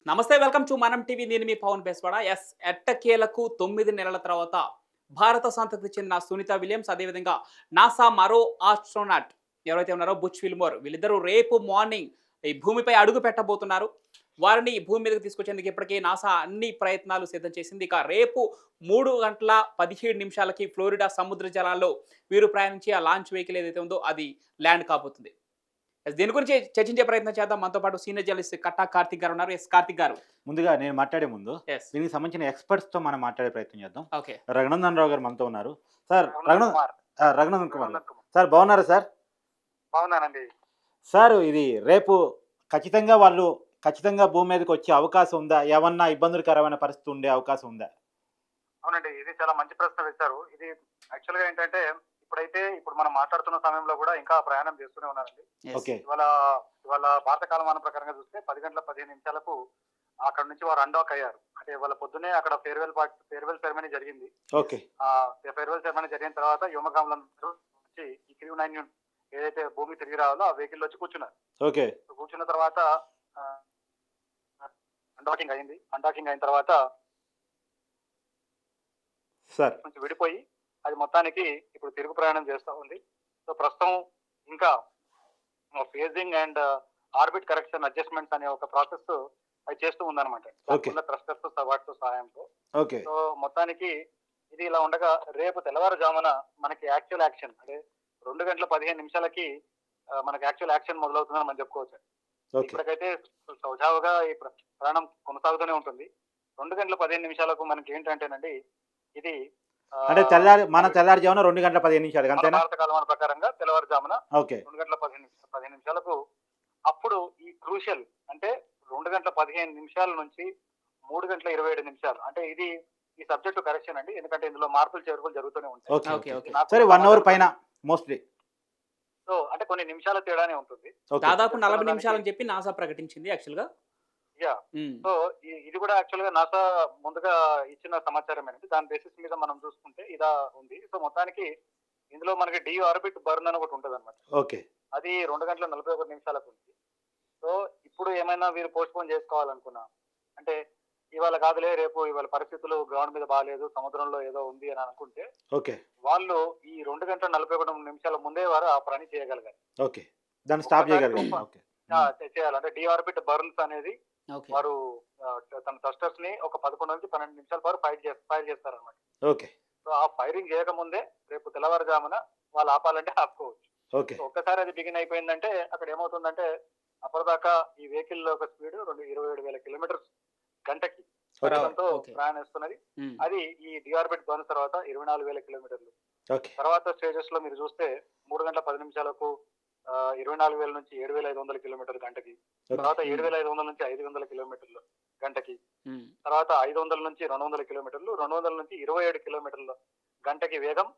నమస్తే welcome to మనం TV నేను మీ పవన్ బేస్వాడ ఎట్టకేలకు 9 నెలల తర్వాత భారత సంతతికి చెందిన సునీత విలియమ్స్ అదేవిధంగా నాసా మరో ఆస్ట్రోనాట్ ఎవరైతే ఉన్నారో బుచ్ విల్మోర్ వీళ్ళిద్దరూ రేపు మార్నింగ్ ఈ భూమిపై అడుగు పెట్టబోతున్నారు. వారిని ఈ భూమి మీదకి తీసుకొచ్చేందుకు ఇప్పటికే నాసా అన్ని ప్రయత్నాలు సిద్ధం చేసింది. ఇక రేపు 3 గంటల 17 నిమిషాలకి ఫ్లోరిడా సముద్ర జలాల్లో వీరు ప్రయాణించి ఆ లాంచ్ వెహికల్ ఏదైతే ఉందో అది ల్యాండ్ కాబోతుంది. దీని గురించి చర్చించే ప్రయత్నం చేద్దాం. మనతో పాటు సీనియర్ జర్నలిస్ట్ కట్టా కార్తిక్ గారు ఉన్నారు. కార్తిక్ గారు. ముందుగా నేను మాట్లాడే ముందు యెస్. దీనికి సంబంధించిన ఎక్స్‌పర్ట్స్‌తో మనం మాట్లాడే ప్రయత్నం చేద్దాం. ఓకే. రఘునందన్ రావు గారు మనతో ఉన్నారు. సార్ కుమార్. రఘునందన్ కుమార్ గారు. రఘునందన్ కుమార్. సార్ బాగున్నారా సార్? బాగున్నానండి. సార్ ఇది రేపు ఖచ్చితంగా భూమి మీదకి వచ్చే అవకాశం ఉందా? ఏమన్నా ఇబ్బందులకరమైన పరిస్థితి ఉండే అవకాశం ఉందా? అవునండి. ఇది చాలా మంచి ప్రశ్న వేశారు. ఇది యాక్చువల్‌గా ఏంటంటే ఇప్పుడు మనం మాట్లాడుతున్న సమయంలో కూడా ఇంకా ప్రయాణం చేస్తూనే ఉన్నారండి. యెస్. ఓకే. ఇవాళ భారత కాలమానం ప్రకారంగా చూస్తే 10 గంటల 15 నిమిషాలకు అక్కడ నుంచి వారు అన్డాక్ అయ్యారు. అంటే ఇవాళ పొద్దున్నే అక్కడ ఫేర్వెల్ సెరమనీ జరిగింది. ఓకే. ఫేర్వెల్ సెరమనీ జరిగిన తర్వాత వ్యోమగాములందరూ వచ్చి ఈ క్రూ 9 ఏదైతే భూమికి తిరిగి రావాలో ఆ వెహికల్ వచ్చి కూర్చున్నారు. ఓకే. కూర్చున్న తర్వాత అన్డాకింగ్ అయింది. అన్డాకింగ్ అయిన తర్వాత సార్ నుంచి విడిపోయి అది మొత్తానికి ఇప్పుడు తిరుగు ప్రయాణం చేస్తూ ఉంది. సో ప్రస్తుతం ఇంకా facing and orbit correction adjustments అనే ఒక ప్రాసెస్ అది చేస్తూ ఉందన్నమాట. Okay. థ్రస్టర్స్ వాటితో సహాయంతో. ఓకే. సో మొత్తానికి ఇది ఇలా ఉండగా రేపు తెల్లవారుజామున మనకి యాక్చువల్ యాక్షన్ అంటే 2 గంటల 15 నిమిషాలకి మనకి యాక్చువల్ యాక్షన్ మొదలవుతుందని మనం చెప్పుకోవచ్చు. ఓకే. ఇప్పటికైతే సజావుగా ఈ ప్రయాణం కొనసాగుతూనే ఉంటుంది. 2 గంటల 15 నిమిషాలకు మనకి ఏంటంటేనండి ఇది అంటే తెల్లారుజామున 2 గంటల 15 నిమిషాలు మన అంతేనా? భారత కాలమాన ప్రకారంగా తెల్లవారుజామున ఓకే. 2 గంటల 15 నిమిషాలకు అప్పుడు ఈ క్రూషియల్ అంటే 2 గంటల 15 నిమిషాల నుంచి 3 గంటల 27 నిమిషాలు అంటే ఇది ఈ సబ్జెక్టు కరెక్షన్ అండి. ఎందుకంటే ఇందులో మార్పులు చేర్పులు జరుగుతూనే ఉంటాయి. ఓకే. ఓకే. ఓకే. నాకు సరే 1 అవర్ పైన మోస్ట్లీ. సో అంటే కొన్ని నిమిషాల తేడానే ఉంటుంది. ఓకే. దాదాపు 40 నిమిషాలని చెప్పి నాసా ప్రకటించింది యాక్చువల్‌గా. యా సో ఇది కూడా యాక్చువల్ గా నాసా ముందుగా ఇచ్చిన సమాచారమేనండి. దాని బేసిస్ మీద మనం చూసుకుంటే ఇదా ఉంది. సో మొత్తానికి ఇందులో మనకి డి ఆర్బిట్ బర్న్ అని ఒకటి ఉంటుంది అనమాట. ఓకే. అది 2 గంటల 41 నిమిషాలకు ఉంది. సో ఇప్పుడు ఏమైనా వీరు పోస్ట్ పోన్ చేసుకోవాలనుకున్నా అంటే ఇవాళ కాదులే రేపు ఇవాళ పరిస్థితులు గ్రౌండ్ మీద బాగాలేదు సముద్రంలో ఏదో ఉంది అని అనుకుంటే ఓకే. వాళ్ళు ఈ 2 గంటల 41 నిమిషాల ముందే వారు ఆ పని చేయగలగాలి. ఓకే. దాన్ని స్టాప్ చేయగలిగారు. ఓకే. చేయాలంటే డి ఆర్బిట్ బర్న్స్ అనేది ఓకే. వారు తన థ్రస్టర్స్ ని ఒక 11 నుంచి 12 నిమిషాల పాటు ఫైర్ చేస్తారన్నమాట. ఓకే. సో ఆ ఫైరింగ్ చేయకముందే రేపు తెల్లవారుజామున వాళ్ళు ఆపాలంటే ఆపుకోవచ్చు. ఓకే. సో ఒక్కసారి అది బిగిన్ అయిపోయిందంటే అక్కడ ఏమవుతుందంటే అప్పటిదాకా ఈ వెహికల్ యొక్క స్పీడ్ 27,000 కిలోమీటర్స్ గంటకి వేగంతో ఓకే. ప్రయాణిస్తున్నది. అది ఈ డిఆర్బిట్ బర్న్ తర్వాత 24,000 కిలోమీటర్లు. ఓకే. తర్వాత స్టేజెస్ లో మీరు చూస్తే 3 గంటల 10 నిమిషాలకు 24,000 నుంచి 7,500 కిలోమీటర్లు గంటకి. తర్వాత 7,500 నుంచి 500 కిలోమీటర్లు గంటకి. తర్వాత 500 నుంచి 200 కిలోమీటర్లు, 200 నుంచి 27 కిలోమీటర్ల గంటకి వేగం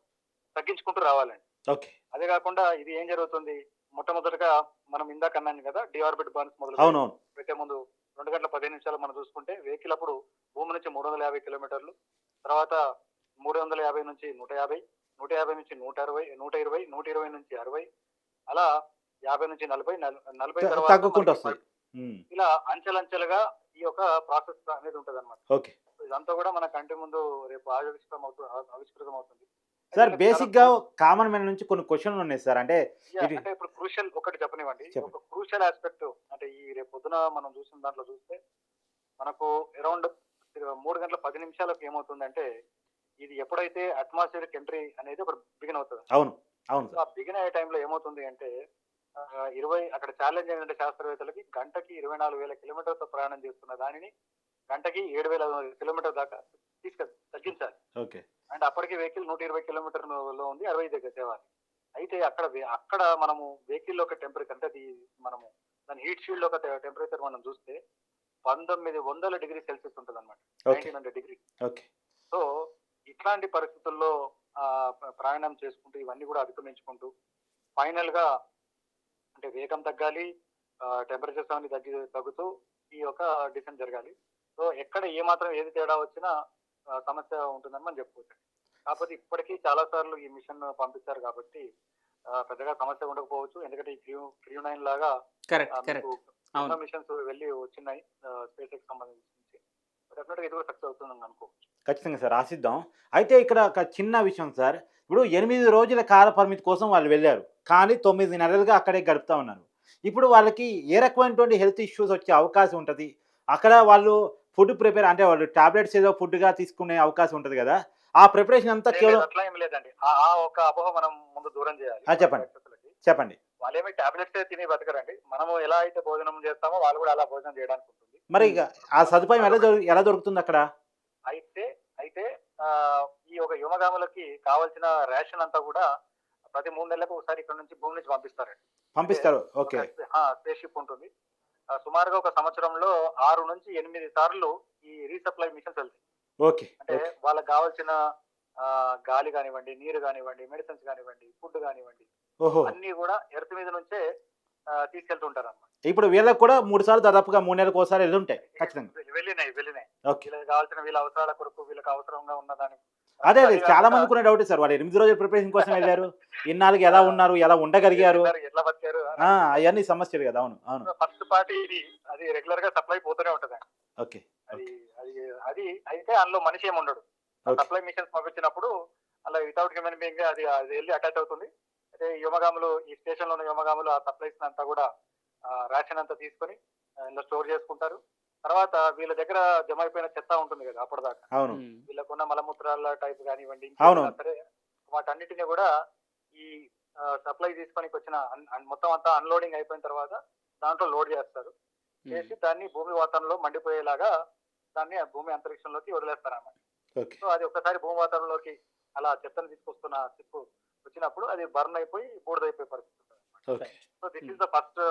తగ్గించుకుంటూ రావాలండి. ఓకే. అదే కాకుండా ఇది ఏం జరుగుతుంది మొట్టమొదటిగా మనం ఇందాక అన్నాను కదా డిఆర్బిట్ బర్న్స్ మొదలు అవునవును. పెట్టే ముందు 2 గంటల 15 నిమిషాలు మనం చూసుకుంటే వెహికల్ అప్పుడు భూమి నుంచి 350 కిలోమీటర్లు, తర్వాత 350 నుంచి 150, 150 నుంచి 160, 120, 120 నుంచి 60, అలా 50 నుంచి 40, 40 తర్వాత తగ్గుకుంటూ మనకి వస్తాయి. ఇలా అంచెలంచెలుగా ఈ యొక్క ప్రాసెస్ అనేది ఉంటది అనమాట. ఓకే. ఇదంతా కూడా మన కంటి ముందు రేపు ఆవిష్కృతం అవుతుంది. సార్ బేసిక్ గా కామన్ మ్యాన్ నుంచి కొన్ని క్వశ్చన్లు ఉన్నాయి సార్. అంటే ఇది అంటే ఇప్పుడు క్రూషియల్ ఒకటి చెప్పనివ్వండి. చెప్పండి. ఒక క్రూషియల్ ఆస్పెక్ట్ అంటే ఈ రేపు పొద్దున మనం చూసిన దాంట్లో చూస్తే మనకు అరౌండ్ 3 గంటల 10 నిమిషాలకు ఏమవుతుందంటే ఇది ఎప్పుడైతే అట్మాస్ఫియరిక్ ఎంట్రీ అనేది ఒక బిగిన్ అవుతుంది. అవును. అవును సో సార్. ఆ బిగిన్ అయ్యే టైంలో ఏమవుతుంది అంటే 20 అక్కడ ఛాలెంజ్ ఏంటంటే శాస్త్రవేత్తలకి గంటకి 24,000 కిలోమీటర్లతో ప్రయాణం చేస్తున్న దానిని గంటకి 7,500 కిలోమీటర్ దాకా తగ్గించాలి. ఓకే. అండ్ అప్పటికి వెహికల్ 120 కిలోమీటర్లో ఉంది, 60 దగ్గర తేవాలి. అయితే అక్కడ మనము వెహికల్ యొక్క టెంపరేచర్ అంటే మనము దాని హీట్ షీల్డ్ యొక్క టెంపరేచర్ మనం చూస్తే 1900 డిగ్రీ సెల్సియస్ ఉంటుంది అనమాట. ఓకే. 1900 డిగ్రీ. ఓకే. సో ఇట్లాంటి పరిస్థితుల్లో ప్రయాణం చేసుకుంటూ ఇవన్నీ కూడా అధిగమించుకుంటూ ఫైనల్ గా అంటే వేగం తగ్గాలి, టెంపరేచర్స్ అన్ని తగ్గుతూ ఈ యొక్క డిసెంట్ జరగాలి. సో ఎక్కడ ఏమాత్రం ఏది తేడా వచ్చినా సమస్య ఉంటుందని మనం చెప్పుకోవచ్చు. కాకపోతే ఇప్పటికీ చాలా సార్లు ఈ మిషన్ పంపిస్తారు కాబట్టి పెద్దగా సమస్య ఉండకపోవచ్చు. ఎందుకంటే ఈ క్రూ 9 లాగా కరెక్ట్. మీకు కరెక్ట్. అవును. మిషన్స్ వెళ్ళి వచ్చినాయి స్పేస్ ఎక్స్ సంబంధించి. డెఫినెట్ గా ఇది కూడా సక్సెస్ అవుతుందని అనుకోవచ్చు. ఖచ్చితంగా సార్ ఆశిద్దాం. అయితే ఇక్కడ ఒక చిన్న విషయం సార్. ఇప్పుడు 8 రోజుల కాల పరిమితి కోసం వాళ్ళు వెళ్లారు. కానీ 9 నెలలుగా అక్కడే గడుపుతా ఉన్నారు. ఇప్పుడు వాళ్ళకి ఏ రకమైనటువంటి హెల్త్ ఇష్యూస్ వచ్చే అవకాశం ఉంటది? అక్కడ వాళ్ళు ఫుడ్ ప్రిపేర్ అంటే వాళ్ళు టాబ్లెట్స్ ఏదో ఫుడ్‌గా తీసుకునే అవకాశం ఉంటది గదా! ఆ ప్రిపరేషన్ అంతా లేదు, కేవలం లేదు, అట్లా ఏం లేదండి. ఆ ఆ ఒక అపోహ మనం ముందు దూరం చేయాలి చెప్పండి. ప్రేక్షకులకి. చెప్పండి. వాళ్ళేమి టాబ్లెట్స్ తిని బతకరండి. మనము ఎలా అయితే భోజనం చేస్తామో వాళ్ళు కూడా అలా భోజనం చేయడానికి ఉంటుంది. మరి ఇగ ఆ సదుపాయం ఎలా దొరుకుతుందక్కడ? అయితే అయితే ఈ ఒక వ్యోమగాములకి కావాల్సిన రేషన్ అంతా కూడా ప్రతి 3 నెలలకు ఒకసారి ఇక్కడ నుంచి భూమి నుంచి పంపిస్తారండి. అంటే పంపిస్తారు. ఒక ఓకే. స్పేస్ షిప్ ఉంటుంది. సుమారుగా ఒక సంవత్సరంలో 6-8 సార్లు ఈ రీసప్లై మిషన్స్ వెళ్తాయి. ఓకే. అంటే ఓకే. వాళ్ళకి కావాల్సిన గాలి కానివ్వండి, నీరు కానివ్వండి, మెడిసిన్స్ కానివ్వండి, ఫుడ్ కానివ్వండి, ఓహో! అన్నీ కూడా ఎర్త్ మీద నుంచే తీసుకెళ్తూ ఉంటారన్నమాట. ఇప్పుడు వీళ్ళకి కూడా 3 సార్లు దాదాపుగా 3 నెలలకోసారి ఎళ్ళుంటాయి. ఖచ్చితంగా. వెళ్ళినాయి. ఓకే. వీళ్ళకి కావాల్సిన వీళ్ళ అవసరాల కొరకు వీళ్ళకి అవసరంగా ఉన్నదాని అదే అది చాలా కాకుండా మందికున్న డౌటే సార్. వాళ్ళు 8 రోజుల ప్రిపరేషన్ కోసం వెళ్లారు. ఇన్నాళ్ళకి ఎలా ఉన్నారు? ఎలా ఉండగలిగారు? ఎట్లా బతికారు ఆ! అయన్నీ సమస్యలు గదా! అవును. అవును. ఫస్ట్ పార్టీ ఇది. అది రెగ్యులర్ గా సప్లై పోతూనే ఉంటది. ఓకే. అది ఓకే. అది అది అయితే అందులో మనిషి ఏమి ఉండడు. ఓకే. సప్లై మిషన్స్ పంపించినప్పుడు అలా వితౌట్ హ్యూమన్ బీయింగ్ అది అది వెళ్ళి అటాచ్ అవుతుంది. అయితే ఈ వ్యోమగాములు ఈ స్టేషన్ లో ఉన్న వ్యోమగాములు ఆ సప్లైస్ అంతా కూడా రేషన్ అంతా తీసుకొని ఇందులో స్టోర్ చేసుకుంటారు. తర్వాత వీళ్ళ దగ్గర జమ అయిపోయిన చెత్త ఉంటుంది కదా అప్పటిదాకా, అవును. ఉమ్. వీళ్ళకున్న మలమూత్రాల టైప్ కానివ్వండి, అవును. ఇంకేమైనా సరే వాటన్నిటిని కూడా ఈ సప్లై తీసుకొని వచ్చిన మొత్తం అంతా అన్లోడింగ్ అయిపోయిన తర్వాత దాంట్లో లోడ్ చేస్తారు. చేసి దాన్ని భూమి వాతావరణంలో మండిపోయేలాగా దాన్ని ఆ భూమి అంతరిక్షంలోకి వదిలేస్తారు అన్నమాట. ఓకే. సో అది ఒక్కసారి భూమి వాతావరణంలోకి అలా చెత్తను తీసుకొస్తున్న షిప్ వచ్చినప్పుడు అది బర్న్ అయిపోయి బూడిదైపోయే పరిస్థితి ఉంటుంది అన్నమాట. Okay. So this is the first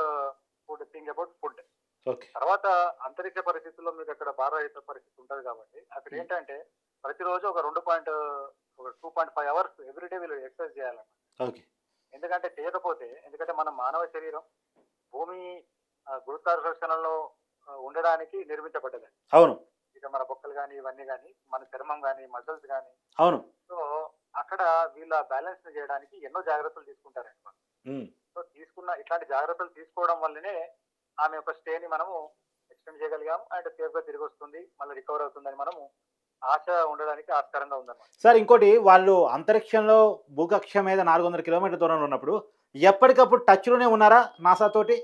food thing about food. Okay. తర్వాత అంతరిక్ష పరిస్థితుల్లో మీకు అక్కడ భారత పరిస్థితి ఉంటుంది కాబట్టి అక్కడ ఏంటంటే ప్రతిరోజు ఒక 2.5 అవర్స్ ఎవ్రీడే వీళ్ళు ఎక్సర్సైజ్ చేయాలన్నమాట. ఓకే. ఎందుకంటే మన మానవ శరీరం భూమి గురుత్వాకర్షణలో ఉండడానికి నిర్మించబడ్డది. అవును. ఇక మన బొక్కలు కానీ ఇవన్నీ కానీ మన చర్మం కానీ మజిల్స్ కానీ. అవును. సో అక్కడ వీళ్ళ బ్యాలెన్స్ చేయడానికి ఎన్నో జాగ్రత్తలు తీసుకుంటారండి వాళ్ళు. హ్మ్. సో ఇట్లాంటి జాగ్రత్తలు తీసుకోవడం వల్లనే ఆమె యొక్క స్టేని మనము ఎక్స్టెండ్ చేయగలిగాం. అండ్ సేఫ్ గా తిరిగి వస్తుంది, మళ్ళీ రికవర్ అవుతుందని మనము ఆశ ఉండడానికి ఆస్కారంగా ఉందన్నమాట. సార్ ఇంకోటి వాళ్ళు అంతరిక్షంలో భూకక్ష మీద 400 కిలోమీటర్ల దూరంలో ఉన్నప్పుడు ఎప్పటికప్పుడు టచ్‌లోనే ఉన్నారా నాసా తోటి?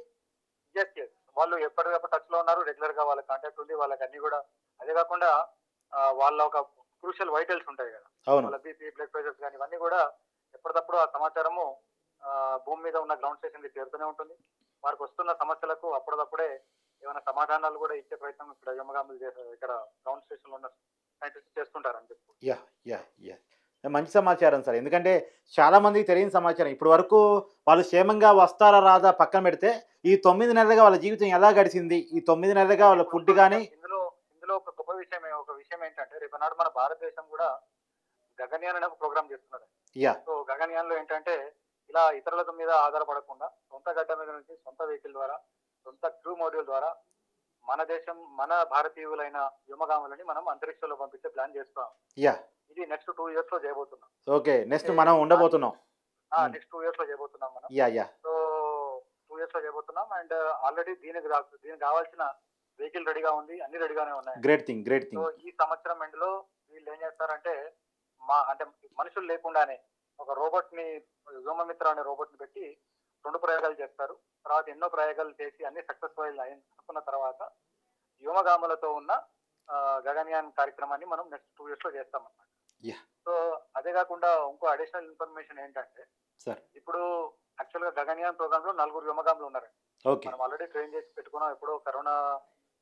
ఎస్ వాళ్ళు ఎప్పటికప్పుడు టచ్ లో ఉన్నారు. రెగ్యులర్ గా వాళ్ళ కాంటాక్ట్ ఉంది. వాళ్ళకి అన్ని కూడా అదే కాకుండా వాళ్ళ ఒక క్రూషియల్ వైటల్స్ ఉంటాయి కదా, అవును. వాళ్ళ బీపీ, బ్లడ్ ప్రెషర్స్ కానీ ఇవన్నీ కూడా ఎప్పటికప్పుడు ఆ సమాచారము భూమి మీద ఉన్న గ్రౌండ్ స్టేషన్ కి చేరుతూనే ఉంటుంది. వారికి వస్తున్న సమస్యలకు అప్పటికప్పుడే ఏమైనా సమాధానాలు కూడా ఇచ్చే ప్రయత్నం ఇక్కడ వ్యోమగాములు ఇక్కడ గ్రౌండ్ స్టేషన్ లో ఉన్న సైంటిస్ట్ చేస్తుంటారని చెప్పి. యాహ్! యాహ్! యాహ్! మంచి సమాచారం సార్. ఎందుకంటే చాలా మందికి తెలియని సమాచారం. ఇప్పటి వరకు వాళ్ళు క్షేమంగా వస్తారా రాదా పక్కన పెడితే, ఈ 9 నెలలుగా వాళ్ళ జీవితం ఎలా గడిచింది? ఈ 9 నెలలుగా వాళ్ళ ఫుడ్ గాని ఇందులో ఇందులో ఒక గొప్ప విషయం ఏంటంటే రేపు నాడు మన భారతదేశం కూడా గగన్యాన్ అనే ఒక ప్రోగ్రామ్ చేస్తున్నది. యాహ్! సో గగన్యాన్ లో ఏంటంటే ఇలా ఇతరుల మీద ఆధారపడకుండా సొంత గడ్డ మీద నుంచి సొంత వెహికల్ ద్వారా సొంత క్రూ మాడ్యూల్ ద్వారా మన భారతీయులైన వ్యోమగాములని మనం అంతరిక్షంలో పంపించే ప్లాన్ చేస్తున్నాం. యాహ్! ఇది నెక్స్ట్ 2 years లో చేయబోతున్నాం. ఓకే. నెక్స్ట్ మనం ఉండబోతున్నాం. నెక్స్ట్ 2 years లో చేయబోతున్నాం మనం. యాహ్! సో 2 years లో చేయబోతున్నాం. అండ్ ఆల్రెడీ దీనికి కావాల్సిన వెహికల్ రెడీగా ఉంది, అన్ని రెడీగానే ఉన్నాయి. Great thing. Great so thing. ఈ సంవత్సరం ఎండ్ లో వీళ్ళు ఏం చేస్తారంటే అంటే మనుషులు లేకుండానే ఒక రోబోట్ ని, వ్యోమమిత్ర అనే రోబోట్ ని పెట్టి 2 ప్రయోగాలు చేస్తారు. తర్వాత ఎన్నో ప్రయోగాలు చేసి అన్ని సక్సెస్ఫుల్ అనుకున్న తర్వాత వ్యోమగాములతో ఉన్న గగన్యాన్ కార్యక్రమాన్ని మనం నెక్స్ట్ 2 years లో చేస్తాం అన్నమాట. Yeah. సో అదే కాకుండా ఇంకో అడిషనల్ ఇన్ఫర్మేషన్ ఏంటంటే సార్ ఇప్పుడు యాక్చువల్ గా గగన్యాన్ ప్రోగ్రామ్ లో 4 వ్యోమగాములు ఉన్నారండి. ఓకే. మనం ఆల్రెడీ ట్రైన్ చేసి పెట్టుకున్నాం. ఎప్పుడో కరోనా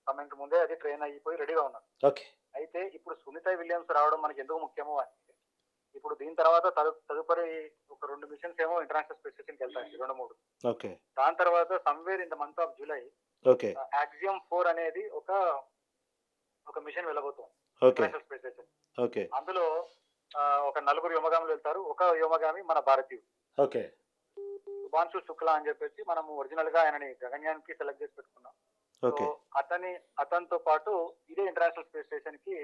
సమయానికి ముందే అది ట్రైన్ అయిపోయి రెడీగా ఉన్నారు. ఓకే. అయితే ఇప్పుడు సునీత విలియమ్స్ రావడం మనకి ఎందుకు ముఖ్యమో అంటే ఇప్పుడు దీని తర్వాత తదుపరి ఒక 2 మిషన్స్ ఏమో ఇంటర్నేషనల్ స్పేస్ స్టేషన్కి వెళ్తాయి, 2-3. ఓకే. దాని తర్వాత somewhere in the month of July okay. Axiom 4 అనేది ఒక మిషన్ వెళ్ళబోతుంది okay. International space station. Okay. అందులో ఒక 4 వ్యోమగాములు వెళ్తారు. ఒక వ్యోమగామి మన భారతీయుడు ఓకే. శుభాంశు శుక్లా అని చెప్పేసి మనం ఒరిజినల్ గా ఆయనని గగన్యాన్ కి సెలెక్ట్ చేసి పెట్టుకున్నాం. ఓకే. సో అతనితో పాటు ఇదే ఇంటర్నేషనల్ స్పేస్ స్టేషన్ కి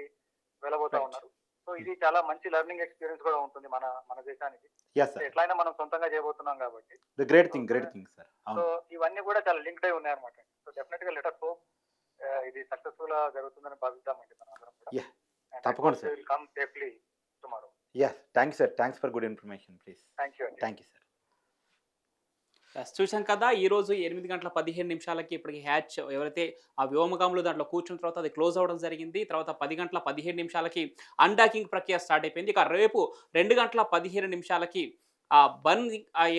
వెళ్ళబోతా Right. ఉన్నారు. సో ఇది చాలా మంచి లెర్నింగ్ ఎక్స్పీరియన్స్ కూడా ఉంటుంది మన దేశానికి. Yes sir. ఎట్లయినా మనం సొంతంగా చేయబోతున్నాం కాబట్టి. The great thing sir. So అవును. ఇవన్నీ కూడా చాలా లింక్డ్ అయి ఉన్నాయి అనమాట. సో డెఫినెట్ గా లెటర్ హోప్ ఇది సక్సెస్ఫుల్ గా జరుగుతుందని భావిద్దామండి మనం అందరం కూడా. Yeah, తప్పకుండా sir. Will come safely tomorrow. Yes, thank you sir. Thanks for good information please. Thank you అండి. Thank you sir. చూసాం కదా ఈ రోజు 8:15 ఇప్పటికి హ్యాచ్ ఎవరైతే ఆ వ్యోమగాములు దాంట్లో కూర్చున్న తర్వాత అది క్లోజ్ అవ్వడం జరిగింది. తర్వాత 10:15 అన్డాకింగ్ ప్రక్రియ స్టార్ట్ అయిపోయింది. ఇక రేపు 2:15 ఆ బన్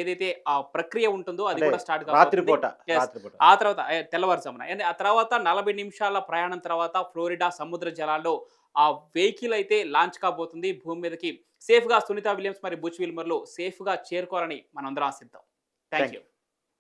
ఏదైతే ఆ ప్రక్రియ ఉంటుందో అది అంటే కూడా స్టార్ట్ రాత్రిపూట Yes. రాత్రిపూట ఆ తర్వాత తెల్లవారుజామున ఆ తర్వాత 40 నిమిషాల ప్రయాణం తర్వాత ఫ్లోరిడా సముద్ర జలాల్లో ఆ వెహికల్ అయితే లాంచ్ కాబోతుంది. భూమి మీదకి సేఫ్గా సునీత విలియమ్స్ మరి బుచ్ విల్మర్లు సేఫ్గా చేరుకోవాలని మనందరం ఆశిద్దాం. Thank you.